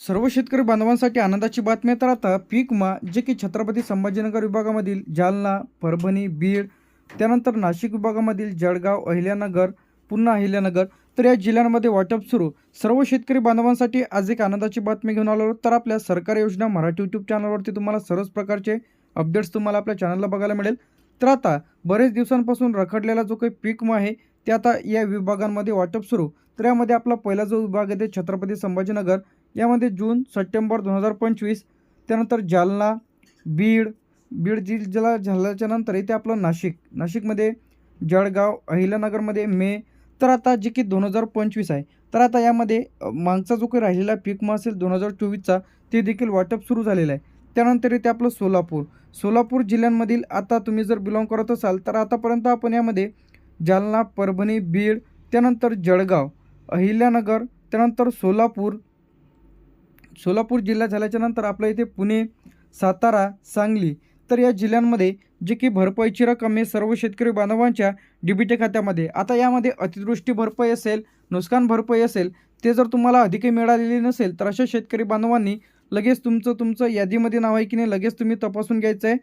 सर्व शेतकरी बांधवांसाठी आनंदाची बातमी आहे. तर आता पीक विमा जे की छत्रपती संभाजीनगर विभागामधील जालना, परभणी, बीड, त्यानंतर नाशिक विभागामधील जळगाव, अहिल्यानगर, पुन्हा अहिल्यानगर, तर या जिल्ह्यांमध्ये वाटप सुरू. सर्व शेतकरी बांधवांसाठी आज एक आनंदाची बातमी घेऊन आलो. तर आपल्या सरकारी योजना मराठी यूट्यूब चॅनलवरती तुम्हाला सर्वच प्रकारचे अपडेट्स तुम्हाला आपल्या चॅनलला बघायला मिळेल. तर आता बरेच दिवसांपासून रखडलेला जो काही पीक विमा आहे ते आता या विभागांमध्ये वाटप सुरू. तर यामध्ये आपला पहिला जो विभाग आहे ते छत्रपती संभाजीनगर, यामध्ये जून सप्टेंबर 2025, त्यानंतर जालना, बीड जिल्हा झाल्याच्या नंतर इथे आपलं नाशिकमध्ये जळगाव, अहिल्यानगरमध्ये मे. तर आता जे की 2025 आहे, तर आता यामध्ये मागचा जो काही राहिलेला पीक विमा असेल 2024चा ते देखील वाटप सुरू झालेलं आहे. त्यानंतर इथे आपलं सोलापूर जिल्ह्यांमधील आता तुम्ही जर बिलॉंग करत असाल तर आतापर्यंत आपण यामध्ये जालना, परभणी, बीड, त्यानंतर जळगाव, अहिल्यानगर, त्यानंतर सोलापूर जिल्हा झाल्याच्या नंतर आपल्या इथे पुणे, सातारा, सांगली, तर या जिल्ह्यांमध्ये जे की भरपाईची रक्कम आहे सर्व शेतकरी बांधवांच्या डीबीटी खात्यामध्ये. आता यामध्ये अतिवृष्टी भरपाई असेल, नुकसान भरपाई असेल, ते जर तुम्हाला अधिक मिळालेली नसेल तर अशा शेतकरी बांधवांनी लगेच तुमचं यादीमध्ये नाव आहे की नाही लगेच तुम्ही तपासून घ्यायचं आहे.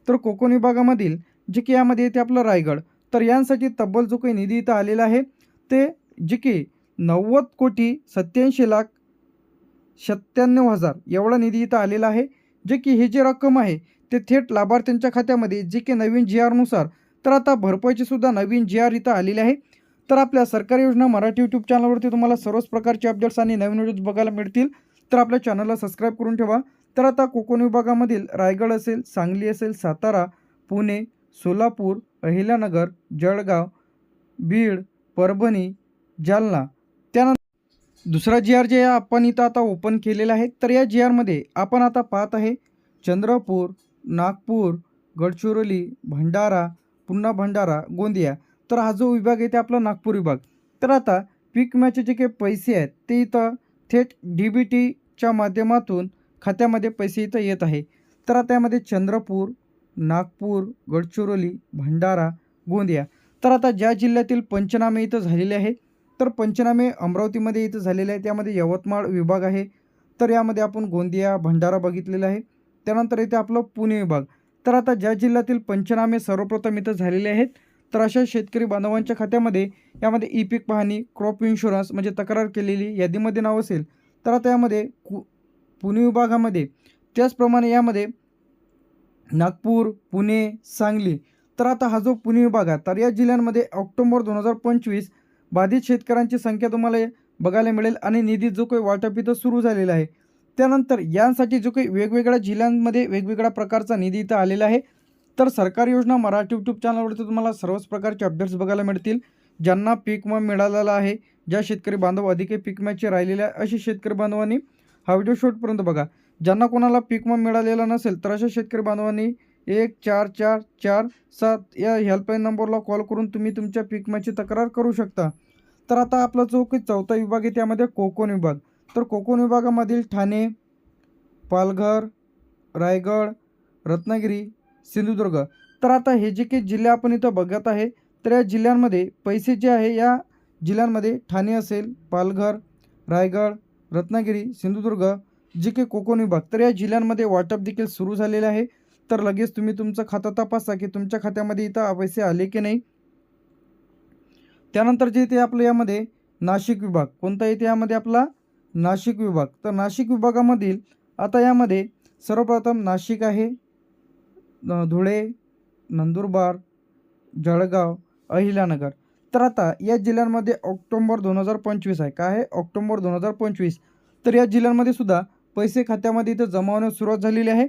तर कोकण विभागामधील जे की यामध्ये येते आपलं रायगड, तर यांसाठी तब्बल जो काही निधी इथं आलेला आहे ते जे की 90,97,97,000 एवढा निधी इथं आलेला आहे. जे की हे जे रक्कम आहे ते थेट लाभार्थ्यांच्या खात्यामध्ये जे की नवीन GRनुसार, तर आता भरपाईची सुद्धा नवीन GR इथं आलेली आहे. तर आपल्या सरकारी योजना मराठी यूट्यूब चॅनलवरती तुम्हाला सर्वच प्रकारचे अपडेट्स आणि नवीन व्हिडिओज बघायला मिळतील. तर आपल्या चॅनलला सबस्क्राईब करून ठेवा. तर आता कोकण विभागामधील रायगड असेल, सांगली असेल, सातारा, पुणे, सोलापूर, अहिल्यानगर, जळगाव, बीड, परभणी, जालना, त्यानंतर दुसरा GR जे आपण इथं आता ओपन केलेला आहे. तर या GRमध्ये आपण आता पाहत आहे चंद्रपूर, नागपूर, गडचिरोली, भंडारा, गोंदिया. तर हा जो विभाग आहे ते आपला नागपूर विभाग. तर आता पीक विम्याचे जे काही पैसे आहेत ते इथं थेट DBTच्या माध्यमातून खात्यामध्ये पैसे इथं येत आहे. तर आता यामध्ये चंद्रपूर, नागपूर, गडचिरोली, भंडारा, गोंदिया. तर आता ज्या जिल्ह्यातील पंचनामे इथं झालेले आहे, तर पंचनामे अमरावतीमध्ये इथं झालेले आहे. त्यामध्ये यवतमाळ विभाग आहे. तर यामध्ये आपण गोंदिया, भंडारा बघितलेला आहे. त्यानंतर इथे आपलं पुणे विभाग. तर आता ज्या जिल्ह्यातील पंचनामे सर्वप्रथम इथं झालेले आहेत तर अशा शेतकरी बांधवांच्या खात्यामध्ये यामध्ये ई पीक पाहणी, क्रॉप इन्शुरन्स म्हणजे तक्रार केलेली यादीमध्ये नाव असेल तर आता यामध्ये पुणे विभागामध्ये, त्याचप्रमाणे यामध्ये नागपूर, पुणे, सांगली. तर आता हा जो पुणे विभाग आहे तर या जिल्ह्यांमध्ये ऑक्टोबर 2025 बाधित शेतकऱ्यांची संख्या तुम्हाला बघायला मिळेल आणि निधी जो काही वाटप इथं सुरू झालेला आहे. त्यानंतर यांसाठी जो काही वेगवेगळ्या जिल्ह्यांमध्ये वेगवेगळ्या प्रकारचा निधी इथं आलेला आहे. तर सरकारी योजना मराठी यूट्यूब चॅनलवरती तुम्हाला सर्वच प्रकारचे अपडेट्स बघायला मिळतील. ज्यांना पीक विमा मिळालेला आहे, ज्या शेतकरी बांधव अधिक पीक विम्याचे राहिलेले आहे असे शेतकरी बांधवांनी हा व्हिडिओ शेवटपर्यंत बघा. ज्यांना कोणाला पीक विमा मिळालेला नसेल तर अशा शेतकरी बांधवांनी 144447 या हेल्पलाईन नंबरला कॉल करून तुम्ही तुमच्या पीक विम्याची तक्रार करू शकता. तर आता आपला जो काही चौथा विभाग आहे त्यामध्ये कोकण विभाग. तर कोकण विभागामधील ठाणे, पालघर, रायगड, रत्नागिरी, सिंधुदुर्ग. तर आता हे जे काही जिल्हे आपण इथं बघत आहे तर या जिल्ह्यांमध्ये पैसे जे आहे या जिल्ह्यांमध्ये ठाणे असेल, पालघर, रायगड, रत्नागिरी, सिंधुदुर्ग, जे काही कोकण विभाग, तर या जिल्ह्यांमध्ये वाटप देखील सुरू झालेले आहे. तर लगेच तुम्ही तुमचं खातं तपासा की तुमच्या खात्यामध्ये इथं पैसे आले की नाही. त्यानंतर जे इथे आपलं यामध्ये नाशिक विभाग, कोणता इथे यामध्ये आपला नाशिक विभाग. तर नाशिक विभागामधील आता यामध्ये सर्वप्रथम नाशिक आहे, धुळे, नंदुरबार, जळगाव, अहिल्यानगर. तर आता या जिल्ह्यांमध्ये ऑक्टोबर 2025 आहे. काय आहे? ऑक्टोबर 2025. तर या जिल्ह्यांमध्ये सुद्धा पैसे खात्यामध्ये इथं जमा होण्यास सुरुवात झालेली आहे.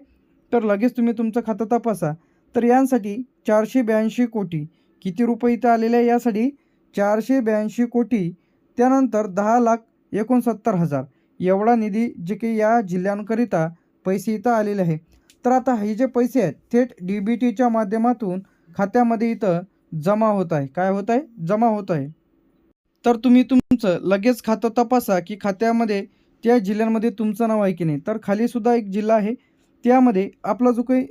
तर लगेच तुम्ही तुमचं खातं तपासा. तर यांसाठी 482 कोटी किती रुपये इथं आलेले आहे यासाठी 482 कोटी, त्यानंतर 10,69,000 एवढा निधी जे की या जिल्ह्यांकरिता पैसे इथं आलेले आहे. तर आता हे जे पैसे आहेत थेट DBTच्या माध्यमातून खात्यामध्ये इथं जमा होत आहे. काय होत आहे? जमा होत आहे. तर तुम्ही तुमचं लगेच खातं तपासा की खात्यामध्ये त्या जिल्ह्यांमध्ये तुमचं नाव आहे की नाही. तर खाली सुद्धा एक जिल्हा आहे त्यामध्ये आपला जो काही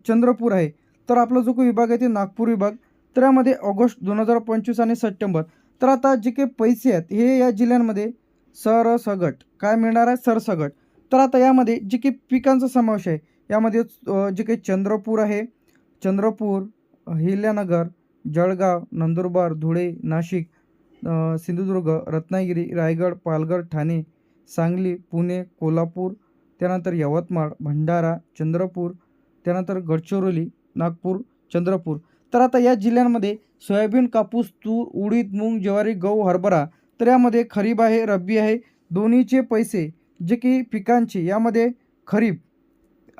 चंद्रपूर आहे. तर आपला जो काही विभाग आहे ते नागपूर विभाग. तर यामध्ये ऑगस्ट 2025 आणि सप्टेंबर. तर आता जे काही पैसे आहेत हे या जिल्ह्यांमध्ये सरसगट. काय मिळणार आहे? सरसगट. तर आता यामध्ये जे काही पिकांचा समावेश आहे, यामध्ये जे काही चंद्रपूर आहे, चंद्रपूर, अहिल्यानगर, जळगाव, नंदुरबार, धुळे, नाशिक, सिंधुदुर्ग, रत्नागिरी, रायगड, पालघर, ठाणे, सांगली, पुणे, कोल्हापूर, त्यानंतर यवतमाळ, भंडारा, चंद्रपूर, त्यानंतर गडचिरोली, नागपूर, चंद्रपूर. तर आता या जिल्ह्यांमध्ये सोयाबीन, कापूस, तूर, उडीद, मूग, ज्वारी, गहू, हरभरा. तर यामध्ये खरीप आहे, रब्बी आहे. दोन्हीचे पैसे जे की पिकांचे यामध्ये खरीप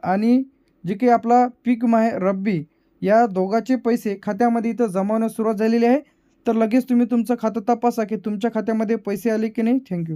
आणि जे काही आपला पीक आहे रब्बी, या दोघांचे पैसे खात्यामध्ये इथं जमा होण्यास सुरुवात झालेली आहे. तर लगेच तुम्ही तुमचं खातं तपासा की तुमच्या खात्यामध्ये पैसे आले की नाही. थँक्यू.